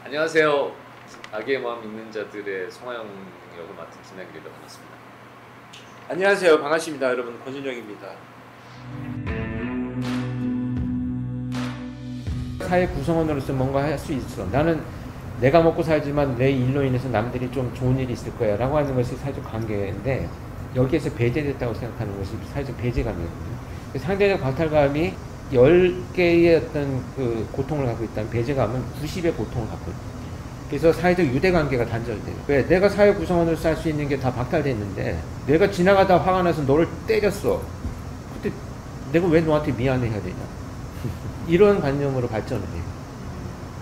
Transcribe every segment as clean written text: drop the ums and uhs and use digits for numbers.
안녕하세요. 악의 마음 있는 자들의 송하영 역을 맡은 김양길이라고 반갑습니다. 안녕하세요. 반갑습니다. 여러분. 권순정입니다. 사회 구성원으로서 뭔가 할 수 있어. 나는 내가 먹고 살지만 내 일로 인해서 남들이 좀 좋은 일이 있을 거야 라고 하는 것이 사회적 관계인데, 여기에서 배제됐다고 생각하는 것이 사회적 배제감이거든요. 상대적 박탈감이 10개의 어떤 그 고통을 갖고 있다면, 배제감은 90의 고통을 갖고 있다. 그래서 사회적 유대관계가 단절돼요. 왜? 내가 사회 구성원으로서 할 수 있는 게 다 박탈됐는데, 내가 지나가다 화가 나서 너를 때렸어. 그때 내가 왜 너한테 미안해 해야 되냐. 이런 관념으로 발전을 해요.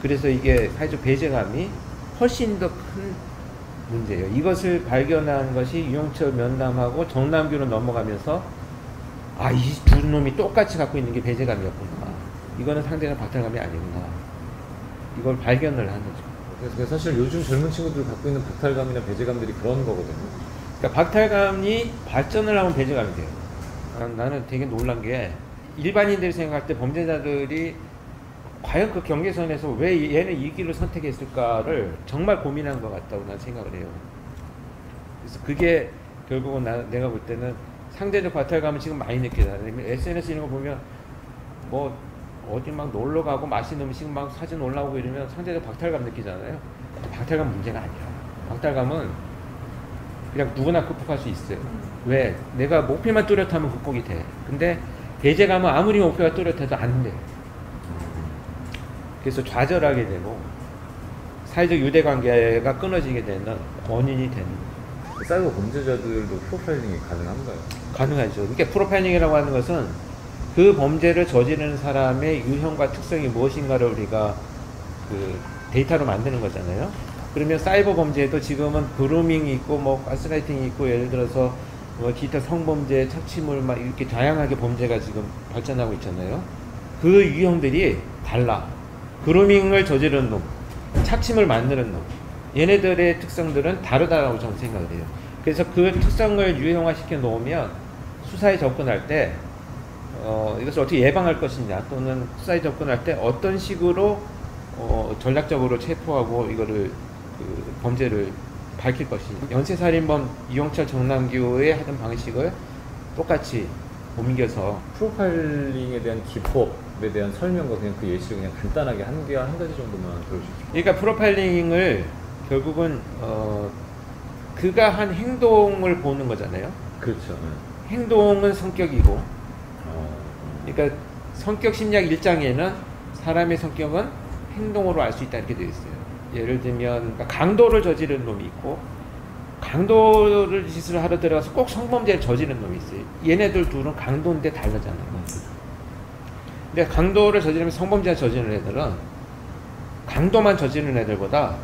그래서 이게 사회적 배제감이 훨씬 더 큰 문제예요. 이것을 발견한 것이 유영철 면담하고 정남규로 넘어가면서, 이 두 놈이 똑같이 갖고 있는 게 배제감이었구나. 이거는 상대적 박탈감이 아니구나. 이걸 발견을 하는 거죠. 그래서 사실 요즘 젊은 친구들 갖고 있는 박탈감이나 배제감들이 그런 거거든요. 그러니까 박탈감이 발전을 하면 배제감이 돼요. 나는 되게 놀란 게, 일반인들이 생각할 때 범죄자들이 과연 그 경계선에서 왜 얘는 이 길을 선택했을까를 정말 고민한 것 같다고 난 생각을 해요. 그래서 그게 결국은 내가 볼 때는 상대적 박탈감을 지금 많이 느끼잖아요. SNS 이런 거 보면 뭐 어디 막 놀러 가고 맛있는 음식 막 사진 올라오고 이러면 상대적 박탈감 느끼잖아요. 박탈감 문제가 아니야. 박탈감은 그냥 누구나 극복할 수 있어요. 왜? 내가 목표만 뚜렷하면 극복이 돼. 근데 배제감은 아무리 목표가 뚜렷해도 안 돼. 그래서 좌절하게 되고 사회적 유대관계가 끊어지게 되는 원인이 되는 거예요. 사이버 범죄자들도 프로파일링이 가능한가요? 가능하죠. 그러니까 프로파일링이라고 하는 것은 그 범죄를 저지르는 사람의 유형과 특성이 무엇인가를 우리가 그 데이터로 만드는 거잖아요. 그러면 사이버 범죄도 지금은 그루밍이 있고 뭐 가스라이팅이 있고, 예를 들어서 뭐 기타 성범죄, 착취물 막 이렇게 다양하게 범죄가 지금 발전하고 있잖아요. 그 유형들이 달라. 그루밍을 저지르는 놈, 착취물 만드는 놈, 얘네들의 특성들은 다르다고 저는 생각을 해요. 그래서 그 특성을 유형화시켜 놓으면 수사에 접근할 때 이것을 어떻게 예방할 것이냐, 또는 수사에 접근할 때 어떤 식으로 전략적으로 체포하고 이거를 그 범죄를 밝힐 것이냐. 연쇄살인범 유영철 정남규의 하던 방식을 똑같이 옮겨서 프로파일링에 대한 기법에 대한 설명과 그냥 그 예시를 그냥 간단하게 한 가지 정도만 들어주십시오. 그러니까 프로파일링을 결국은 그가 한 행동을 보는 거잖아요. 그렇죠. 행동은 성격이고, 그러니까 성격 심리학 1장에는 사람의 성격은 행동으로 알 수 있다 이렇게 되어 있어요. 예를 들면 그러니까 강도를 저지르는 놈이 있고, 강도를 짓을 하러 들어가서 꼭 성범죄를 저지르는 놈이 있어요. 얘네들 둘은 강도인데 다르잖아요. 근데 강도를 저지르면 성범죄를 저지르는 애들은 강도만 저지르는 애들보다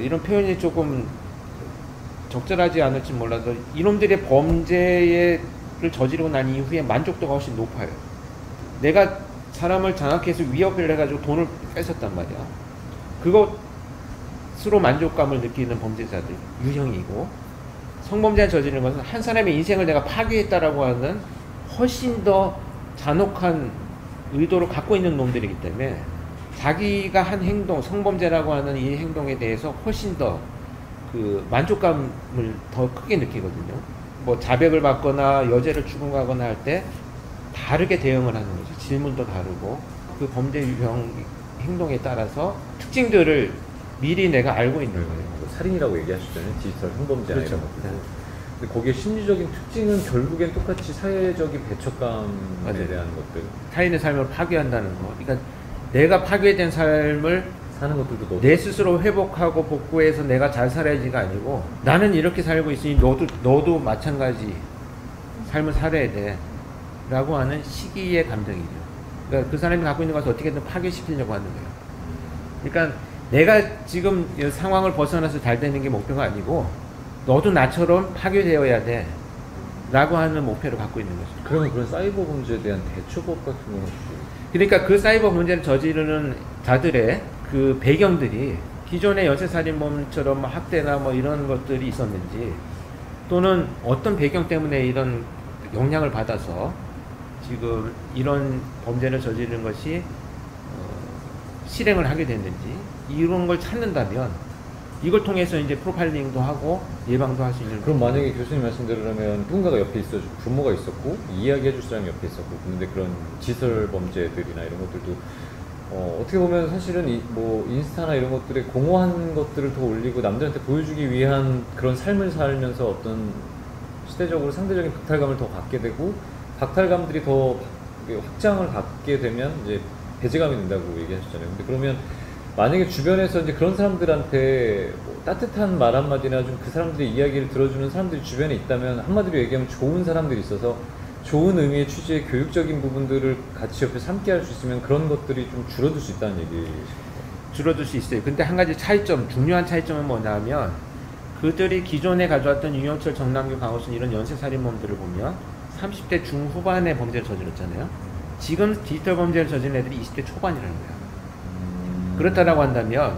이런 표현이 조금 적절하지 않을지 몰라도 이놈들의 범죄를 저지르고 난 이후에 만족도가 훨씬 높아요. 내가 사람을 장악해서 위협을 해가지고 돈을 뺏었단 말이야. 그것으로 만족감을 느끼는 범죄자들 유형이고, 성범죄를 저지르는 것은 한 사람의 인생을 내가 파괴했다라고 하는 훨씬 더 잔혹한 의도를 갖고 있는 놈들이기 때문에 자기가 한 행동, 성범죄라고 하는 이 행동에 대해서 훨씬 더 그 만족감을 더 크게 느끼거든요. 뭐 자백을 받거나 여죄를 추궁하거나 할 때 다르게 대응을 하는 거죠. 질문도 다르고, 그 범죄 유형 행동에 따라서 특징들을 미리 내가 알고 있는 거예요. 살인이라고 얘기하셨잖아요. 디지털 성범죄. 그렇죠. 이런 것들. 근데 거기에 심리적인 특징은 결국엔 똑같이 사회적인 배척감에 맞아요. 대한 것들. 타인의 삶을 파괴한다는 거. 그러니까 내가 파괴된 삶을 사는 것들도 내 스스로 회복하고 복구해서 내가 잘 살아야지가 아니고, 나는 이렇게 살고 있으니 너도 마찬가지 삶을 살아야 돼 라고 하는 시기의 감정이죠. 그러니까 그 사람이 갖고 있는 것을 어떻게든 파괴시키려고 하는 거예요. 그러니까 내가 지금 이 상황을 벗어나서 잘 되는 게 목표가 아니고, 너도 나처럼 파괴되어야 돼 라고 하는 목표를 갖고 있는 거죠. 그러면 그런 사이버 범죄에 대한 대처법 같은 건 혹시? 그러니까 그 사이버 범죄를 저지르는 자들의 그 배경들이 기존의 연쇄살인범처럼 학대나 뭐 이런 것들이 있었는지, 또는 어떤 배경 때문에 이런 영향을 받아서 지금 이런 범죄를 저지르는 것이 실행을 하게 됐는지 이런 걸 찾는다면 이걸 통해서 이제 프로파일링도 하고 예방도 할 수 있는. 그럼 만약에 교수님 말씀대로라면 누군가가 옆에 있어, 부모가 있었고 이야기해줄 사람이 옆에 있었고, 근데 그런 지설 범죄들이나 이런 것들도 어떻게 보면 사실은 뭐 인스타나 이런 것들에 공허한 것들을 더 올리고 남들한테 보여주기 위한 그런 삶을 살면서 어떤 시대적으로 상대적인 박탈감을 더 갖게 되고, 박탈감들이 더 확장을 갖게 되면 이제 배제감이 된다고 얘기하셨잖아요. 근데 그러면 만약에 주변에서 이제 그런 사람들한테 뭐 따뜻한 말 한마디나 좀 그 사람들의 이야기를 들어주는 사람들이 주변에 있다면, 한마디로 얘기하면 좋은 사람들이 있어서 좋은 의미의 취지의 교육적인 부분들을 같이 옆에서 함께 할 수 있으면 그런 것들이 좀 줄어들 수 있다는 얘기죠. 줄어들 수 있어요. 근데 한 가지 차이점, 중요한 차이점은 뭐냐면 그들이 기존에 가져왔던 윤영철, 정남규, 강호순 이런 연쇄살인범들을 보면 30대 중후반에 범죄를 저질렀잖아요. 지금 디지털 범죄를 저지른 애들이 20대 초반이라는 거야. 그렇다라고 한다면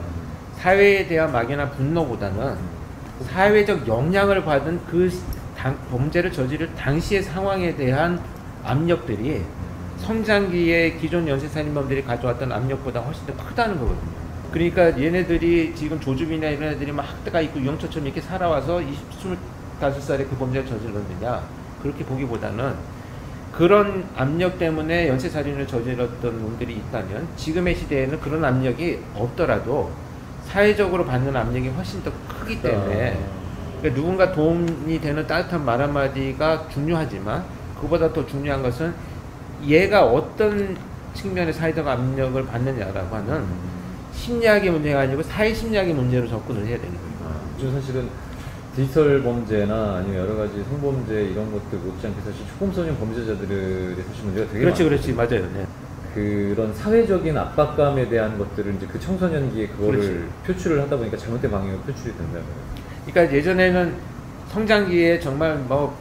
사회에 대한 막연한 분노보다는 사회적 영향을 받은 그 범죄를 저지를 당시의 상황에 대한 압력들이 성장기에 기존 연쇄살인범들이 가져왔던 압력보다 훨씬 더 크다는 거거든요. 그러니까 얘네들이 지금 조주빈이나 이런 애들이 막 학대가 있고 유영철처럼 이렇게 살아와서 25살에 그 범죄를 저질렀느냐, 그렇게 보기보다는 그런 압력 때문에 연쇄살인을 저질렀던 놈들이 있다면 지금의 시대에는 그런 압력이 없더라도 사회적으로 받는 압력이 훨씬 더 크기 때문에, 그러니까 누군가 도움이 되는 따뜻한 말 한마디가 중요하지만 그보다 더 중요한 것은 얘가 어떤 측면의 사회적 압력을 받느냐라고 하는 심리학의 문제가 아니고 사회 심리학의 문제로 접근을 해야 되는 거예요. 요즘 사실은 디지털 범죄나 아니면 여러 가지 성범죄 이런 것들 못지않게 사실 초범소년 범죄자들의 사실 문제가 되게 많아요. 그렇지, 맞아요. 네. 그런 사회적인 압박감에 대한 것들을 이제 그 청소년기에 그거를 그렇지. 표출을 하다 보니까 잘못된 방향으로 표출이 된다는 거예요. 그러니까 예전에는 성장기에 정말 뭐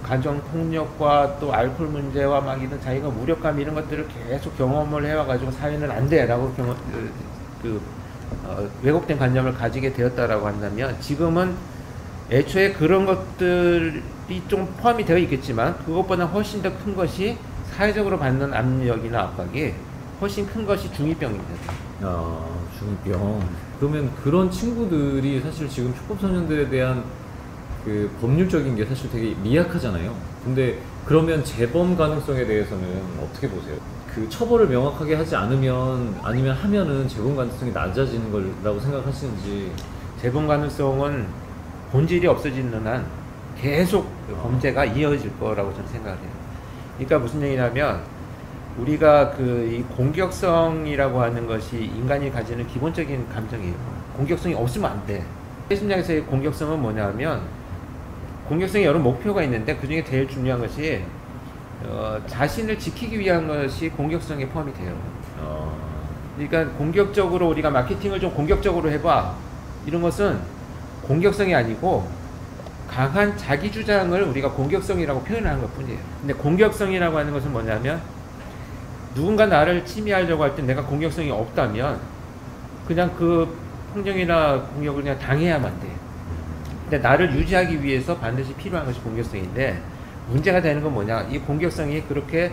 가정 폭력과 또 알코올 문제와 막 이런 자기가 무력감 이런 것들을 계속 경험을 해와가지고 사회는 안 돼라고 왜곡된 관념을 가지게 되었다라고 한다면, 지금은 애초에 그런 것들이 좀 포함이 되어 있겠지만 그것보다 훨씬 더 큰 것이 사회적으로 받는 압력이나 압박이 훨씬 큰 것이 중2병입니다. 중2병. 그러면 그런 친구들이 사실 지금 초범소년들에 대한 그 법률적인 게 사실 되게 미약하잖아요. 근데 그러면 재범 가능성에 대해서는 어떻게 보세요? 그 처벌을 명확하게 하지 않으면, 아니면 하면은 재범 가능성이 낮아지는 거라고 생각하시는지. 재범 가능성은 본질이 없어지는 한 계속 범죄가 이어질 거라고 저는 생각을 해요. 그러니까 무슨 얘기냐면, 우리가 이 공격성이라고 하는 것이 인간이 가지는 기본적인 감정이에요. 공격성이 없으면 안 돼. 심리학에서의 공격성은 뭐냐면, 공격성에 여러 목표가 있는데 그 중에 제일 중요한 것이 자신을 지키기 위한 것이 공격성에 포함이 돼요. 그러니까 공격적으로 우리가 마케팅을 좀 공격적으로 해봐, 이런 것은 공격성이 아니고 강한 자기 주장을 우리가 공격성이라고 표현하는 것 뿐이에요. 근데 공격성이라고 하는 것은 뭐냐면, 누군가 나를 침해하려고 할 때 내가 공격성이 없다면 그냥 그 폭력이나 공격을 그냥 당해야만 돼. 근데 나를 유지하기 위해서 반드시 필요한 것이 공격성인데, 문제가 되는 건 뭐냐, 이 공격성이 그렇게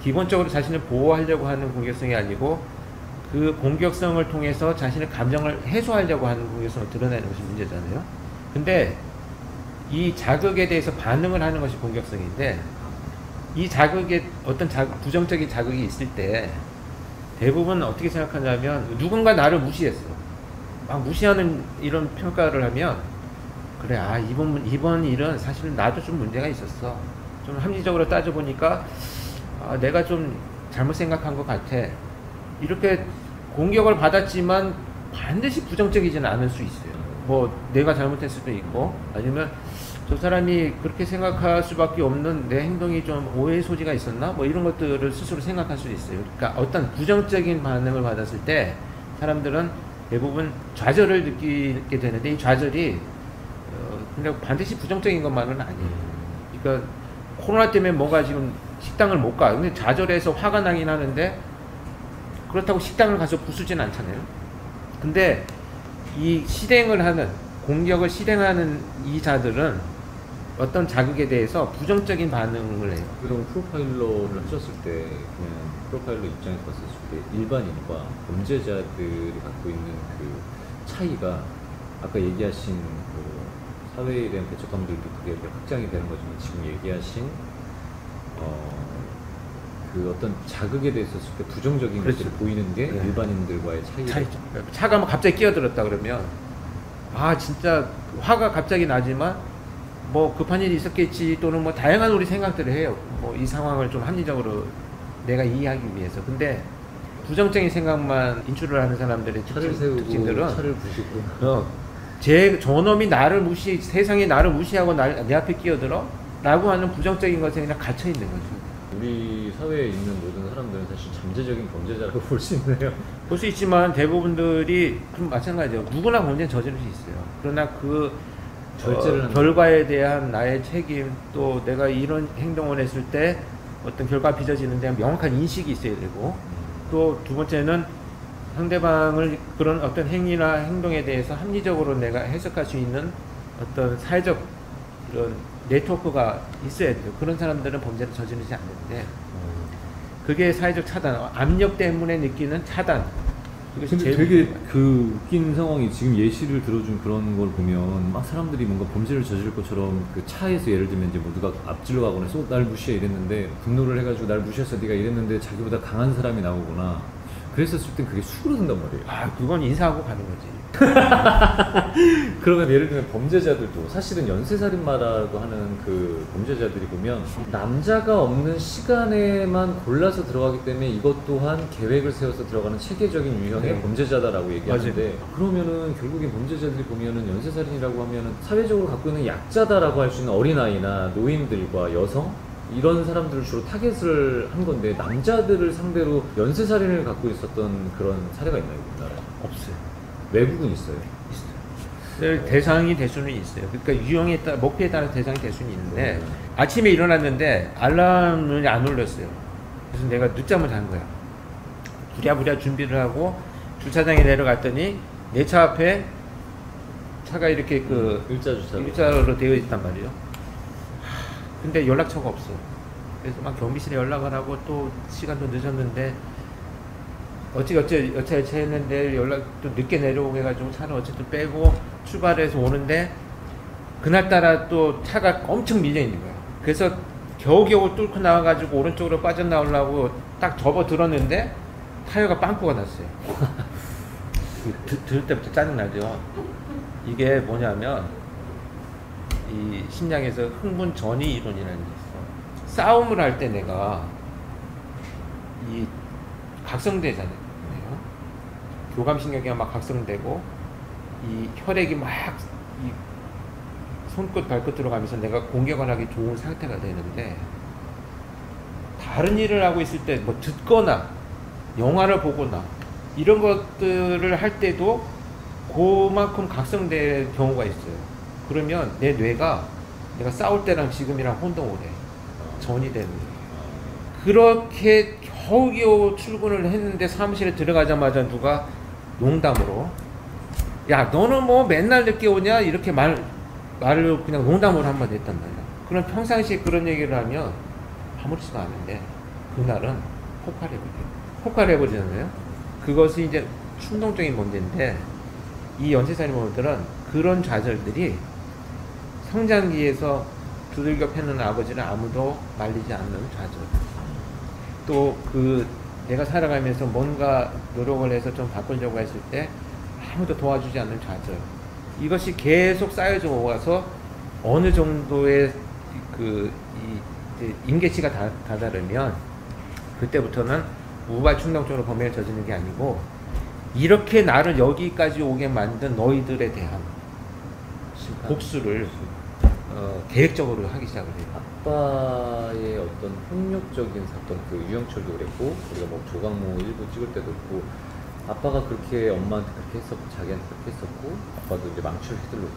기본적으로 자신을 보호하려고 하는 공격성이 아니고 그 공격성을 통해서 자신의 감정을 해소하려고 하는 공격성을 드러내는 것이 문제잖아요. 근데 이 자극에 대해서 반응을 하는 것이 공격성인데, 이 자극에 어떤 부정적인 자극이 있을 때 대부분 어떻게 생각하냐면, 누군가 나를 무시했어. 막 무시하는 이런 평가를 하면, 그래, 이번 일은 사실은 나도 좀 문제가 있었어. 좀 합리적으로 따져보니까 내가 좀 잘못 생각한 것 같아. 이렇게 공격을 받았지만 반드시 부정적이지는 않을 수 있어요. 뭐 내가 잘못했을 수도 있고, 아니면 저 사람이 그렇게 생각할 수밖에 없는 내 행동이 좀 오해의 소지가 있었나? 뭐 이런 것들을 스스로 생각할 수 있어요. 그러니까 어떤 부정적인 반응을 받았을 때 사람들은 대부분 좌절을 느끼게 되는데, 이 좌절이 근데 반드시 부정적인 것만은 아니에요. 그러니까 코로나 때문에 뭔가 지금 식당을 못 가. 근데 좌절해서 화가 나긴 하는데 그렇다고 식당을 가서 부수진 않잖아요. 근데 이 공격을 실행하는 이 자들은 어떤 자극에 대해서 부정적인 반응을 해요. 그런 프로파일러를 하셨을 때 그냥 프로파일러 입장에서 봤을 때 일반인과 범죄자들이 갖고 있는 그 차이가 아까 얘기하신 그 사회에 대한 배척감들도 그게 확장이 되는 거지만 지금 얘기하신 그 어떤 자극에 대해서 했을 때 부정적인 그렇죠. 것들을 보이는 게 네. 일반인들과의 차이죠. 차가 뭐 갑자기 끼어들었다 그러면 아 진짜 화가 갑자기 나지만 뭐 급한 일이 있었겠지 또는 뭐 다양한 우리 생각들을 해요. 뭐 이 상황을 좀 합리적으로 내가 이해하기 위해서. 근데 부정적인 생각만 인출을 하는 사람들의 차를 세우고 특징들은 차를 부시고 저놈이 나를 세상이 나를 무시하고 내 앞에 끼어들어? 라고 하는 부정적인 것에 그냥 갇혀 있는 거죠. 우리 사회에 있는 모든 사람들은 사실 잠재적인 범죄자라고 볼 수 있네요. 볼 수 있지만 대부분들이 그럼 마찬가지예요. 누구나 범죄는 저지를 수 있어요. 그러나 그 절제를 하는 결과에 대한 나의 책임 또 내가 이런 행동을 했을 때 어떤 결과 빚어지는 데 명확한 인식이 있어야 되고 또 두 번째는 상대방을 그런 어떤 행위나 행동에 대해서 합리적으로 내가 해석할 수 있는 어떤 사회적 이런 네트워크가 있어야 돼요. 그런 사람들은 범죄를 저지르지 않는데 그게 사회적 차단, 압력 때문에 느끼는 차단. 그것이 근데 제일 되게 중요해요. 그 웃긴 상황이 지금 예시를 들어준 그런 걸 보면 막 사람들이 뭔가 범죄를 저지를 것처럼 그 차에서 예를 들면 이제 모두가 앞질러 가거나 해서 날 무시해 이랬는데 분노를 해가지고 날 무시했어 네가 이랬는데 자기보다 강한 사람이 나오거나 그랬었을 땐 그게 수그러든단 말이에요. 아, 그건 인사하고 가는 거지. 그러면 예를 들면 범죄자들도 사실은 연쇄살인마라고 하는 그 범죄자들이 보면 남자가 없는 시간에만 골라서 들어가기 때문에 이것 또한 계획을 세워서 들어가는 체계적인 유형의 네. 범죄자다라고 얘기하는데 맞아요. 그러면은 결국엔 범죄자들이 보면은 연쇄살인이라고 하면은 사회적으로 갖고 있는 약자다라고 할 수 있는 어린아이나 노인들과 여성 이런 사람들을 주로 타겟을 한 건데 남자들을 상대로 연쇄살인을 갖고 있었던 그런 사례가 있나요, 우리나라에? 없어요. 외국은 있어요. 있어요. 대상이 될 수는 있어요. 그러니까 유형에 따라 목표에 따라 대상이 될 수는 있는데 아침에 일어났는데 알람이 안 울렸어요. 그래서 내가 늦잠을 잔 거야. 부랴부랴 준비를 하고 주차장에 내려갔더니 내 차 앞에 차가 이렇게 그 일자로 되어 있단 말이에요. 근데 연락처가 없어. 그래서 막 경비실에 연락을 하고 또 시간도 늦었는데 어찌 했는데 연락도 늦게 내려오고 해가지고 차를 어쨌든 빼고 출발해서 오는데 그날따라 또 차가 엄청 밀려 있는 거야. 그래서 겨우겨우 뚫고 나와가지고 오른쪽으로 빠져나오려고 딱 접어 들었는데 타이어가 빵꾸가 났어요. 들을 때부터 짜증나죠. 이게 뭐냐면 이 심리학에서 흥분 전이 이론이라는 게 있어. 싸움을 할 때 내가 이 각성되잖아요. 교감신경이 막 각성되고 이 혈액이 막 이 손끝 발끝 들어가면서 내가 공격을 하기 좋은 상태가 되는데 다른 일을 하고 있을 때 뭐 듣거나 영화를 보거나 이런 것들을 할 때도 그만큼 각성될 경우가 있어요. 그러면 내 뇌가 내가 싸울 때랑 지금이랑 혼동을 해. 전이 되는 거예요. 그렇게 겨우겨우 출근을 했는데 사무실에 들어가자마자 누가 농담으로 야 너는 뭐 맨날 늦게 오냐 이렇게 말을 그냥 농담으로 한번 했단 말이야. 그럼 평상시에 그런 얘기를 하면 아무렇지도 않은데 그날은 폭발해버리잖아요. 그것이 이제 충동적인 문제인데 이 연쇄살인범들은 그런 좌절들이 성장기에서 두들겨 패는 아버지를 아무도 말리지 않는 좌절. 또 그 내가 살아가면서 뭔가 노력을 해서 좀 바꾸려고 했을 때 아무도 도와주지 않는 좌절. 이것이 계속 쌓여져 와서 어느 정도의 그 임계치가 다다르면 그때부터는 우발 충동적으로 범행을 저지르는 게 아니고 이렇게 나를 여기까지 오게 만든 너희들에 대한 복수를 계획적으로 하기 시작을 해요. 아빠의 어떤 폭력적인 사건, 그 유영철도 그랬고 우리가 뭐 조강모 일부 찍을 때도 그렇고 아빠가 그렇게 엄마한테 그렇게 했었고 자기한테 그렇게 했었고 아빠도 이제 망치를 휘두르고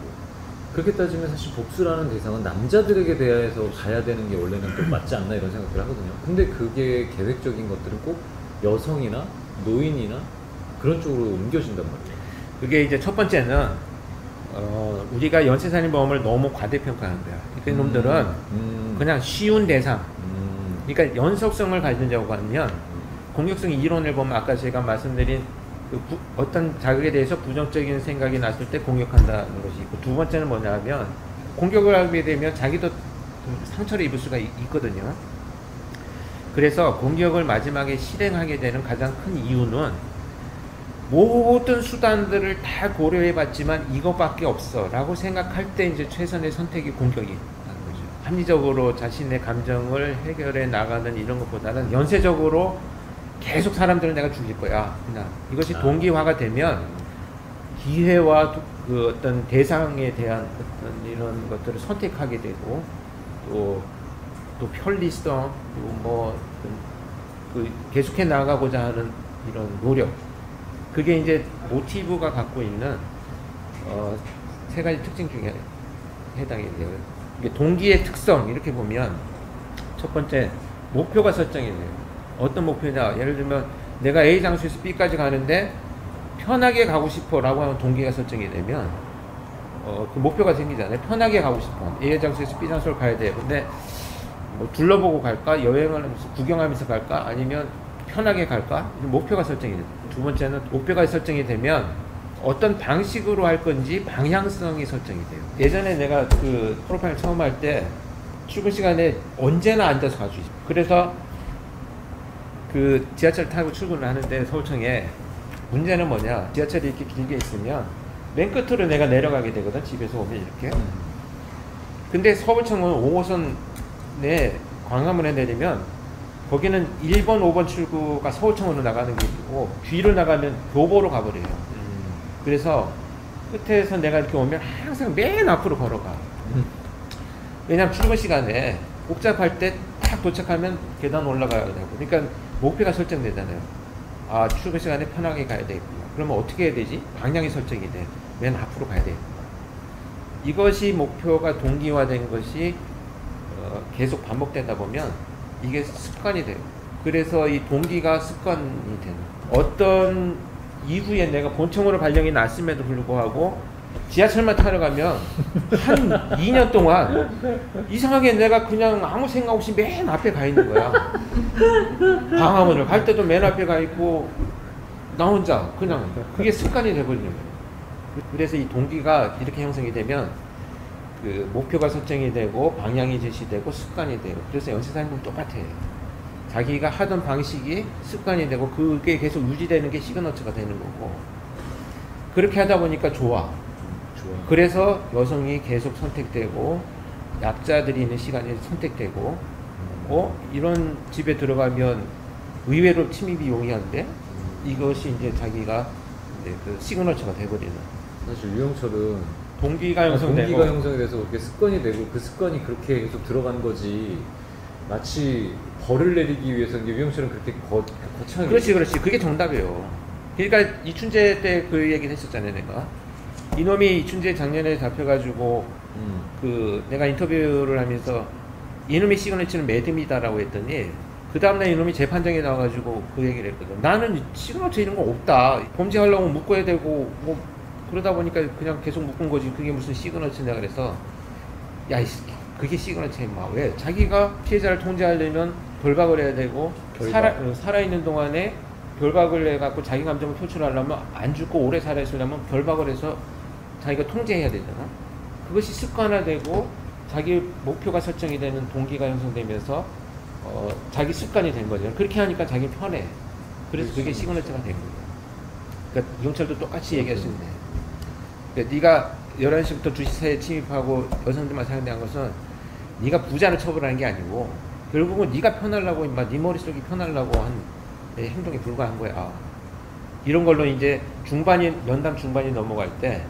그렇게 따지면 사실 복수라는 대상은 남자들에게 대해서 가야 되는 게 원래는 좀 맞지 않나 이런 생각을 하거든요. 근데 그게 계획적인 것들은 꼭 여성이나 노인이나 그런 쪽으로 옮겨진단 말이에요. 그게 이제 첫 번째는 우리가 연쇄살인범을 너무 과대평가하는 거야. 그러니까 이놈들은 그냥 쉬운 대상. 그러니까 연속성을 가진다고 하면 공격성 이론을 보면 아까 제가 말씀드린 그 어떤 자극에 대해서 부정적인 생각이 났을 때 공격한다는 것이 있고, 두 번째는 뭐냐면 공격을 하게 되면 자기도 상처를 입을 수가 있거든요. 그래서 공격을 마지막에 실행하게 되는 가장 큰 이유는 모든 수단들을 다 고려해 봤지만 이것밖에 없어 라고 생각할 때 이제 최선의 선택이 공격이 라는 거죠. 합리적으로 자신의 감정을 해결해 나가는 이런 것보다는 연쇄적으로 계속 사람들을 내가 죽일 거야. 그냥 이것이 동기화가 되면 기회와 그 어떤 대상에 대한 어떤 이런 것들을 선택하게 되고, 또 편리성, 뭐 그 계속해 나가고자 하는 이런 노력, 그게 이제 모티브가 갖고 있는 세 가지 특징 중에 해당이 돼요. 이게 동기의 특성 이렇게 보면 첫 번째 목표가 설정이 돼요. 어떤 목표냐? 예를 들면 내가 A 장소에서 B까지 가는데 편하게 가고 싶어 라고 하는 동기가 설정이 되면 그 목표가 생기잖아요. 편하게 가고 싶어. A 장소에서 B 장소를 가야 돼. 근데 뭐 둘러보고 갈까? 여행을 하면서 구경하면서 갈까? 아니면 편하게 갈까? 목표가 설정이 돼요. 두 번째는 목표가 설정이 되면 어떤 방식으로 할 건지 방향성이 설정이 돼요. 예전에 내가 그 프로파일 처음 할 때 출근 시간에 언제나 앉아서 갈 수 있어요. 그래서 그 지하철 타고 출근을 하는데 서울청에 문제는 뭐냐? 지하철이 이렇게 길게 있으면 맨 끝으로 내가 내려가게 되거든. 집에서 오면 이렇게. 근데 서울청은 5호선에 광화문에 내리면 거기는 1번, 5번 출구가 서울청으로 나가는 길이고 뒤로 나가면 교보로 가버려요. 그래서 끝에서 내가 이렇게 오면 항상 맨 앞으로 걸어가. 왜냐면 출근 시간에 복잡할 때 딱 도착하면 계단 올라가야 되고, 그러니까 목표가 설정되잖아요. 아, 출근 시간에 편하게 가야 되겠구나. 그러면 어떻게 해야 되지? 방향이 설정이 돼. 맨 앞으로 가야 되겠구나. 이것이 목표가 동기화된 것이 계속 반복되다 보면 이게 습관이 돼요. 그래서 이 동기가 습관이 되는. 어떤 이후에 내가 본청으로 발령이 났음에도 불구하고 지하철만 타러 가면 한 2년 동안 이상하게 내가 그냥 아무 생각 없이 맨 앞에 가 있는 거야. 광화문을 갈 때도 맨 앞에 가 있고 나 혼자 그냥 그게 습관이 돼버리는 거예요. 그래서 이 동기가 이렇게 형성이 되면 그 목표가 설정이 되고 방향이 제시되고 습관이 돼요. 그래서 연쇄살인범 똑같아요. 자기가 하던 방식이 습관이 되고 그게 계속 유지되는 게 시그너처가 되는 거고, 그렇게 하다 보니까 좋아. 그래서 여성이 계속 선택되고 약자들이 있는 시간이 선택되고, 이런 집에 들어가면 의외로 침입이 용이한데 이것이 이제 자기가 이제 그 시그너처가 돼버리는. 사실 유영철은 동기가 형성되고, 동기가 형성이 돼서 그렇게 습관이 되고 그 습관이 그렇게 계속 들어간 거지, 마치 벌을 내리기 위해서 이제 유영철은 그렇게 거창하게. 그렇지. 그게 정답이에요. 그러니까 이춘재 때 그 얘기를 했었잖아요, 내가. 이놈이 이춘재 작년에 잡혀가지고 그 내가 인터뷰를 하면서 이놈의 시그너처는 매듭이다라고 했더니 그 다음날 이놈이 재판정에 나와가지고 그 얘기를 했거든. 나는 시그너처 이런 거 없다. 범죄하려면 묶어야 되고 뭐 그러다 보니까 그냥 계속 묶은 거지. 그게 무슨 시그너처냐. 그래서 야, 그게 시그너처야 임마. 왜? 자기가 피해자를 통제하려면 결박을 해야 되고 살아있는 동안에 결박을 해갖고 자기 감정을 표출하려면, 안 죽고 오래 살아있으려면 결박을 해서 자기가 통제해야 되잖아. 그것이 습관화되고 자기 목표가 설정이 되는 동기가 형성되면서 자기 습관이 된 거죠. 그렇게 하니까 자기 편해. 그래서 그게 시그너처가 된 거예요. 그러니까 이용철도 똑같이 얘기했습니다. 그러니까 네가 11시부터 2시 사이에 침입하고 여성들만 상대한 것은 네가 부자를 처벌하는 게 아니고 결국은 네가 편하려고, 네 머릿속이 편하려고 한 행동에 불과한 거야. 이런 걸로 이제 연담 중반이 넘어갈 때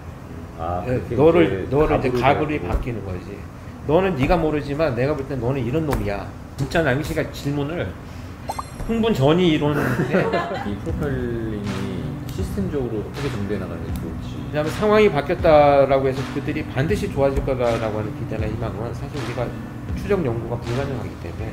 너를 이제 가불이 바뀌는 거지. 너는 네가 모르지만 내가 볼 때 너는 이런 놈이야. 진짜 남기 씨가 질문을 흥분 전이 이론인데 이 프로파일링이 시스템적으로 어떻게 정비해 나가는 게 좋을지. 왜냐하면 상황이 바뀌었다라고 해서 그들이 반드시 좋아질 거다라고 하는 기대나 희망은 사실 우리가 추적 연구가 불가능하기 때문에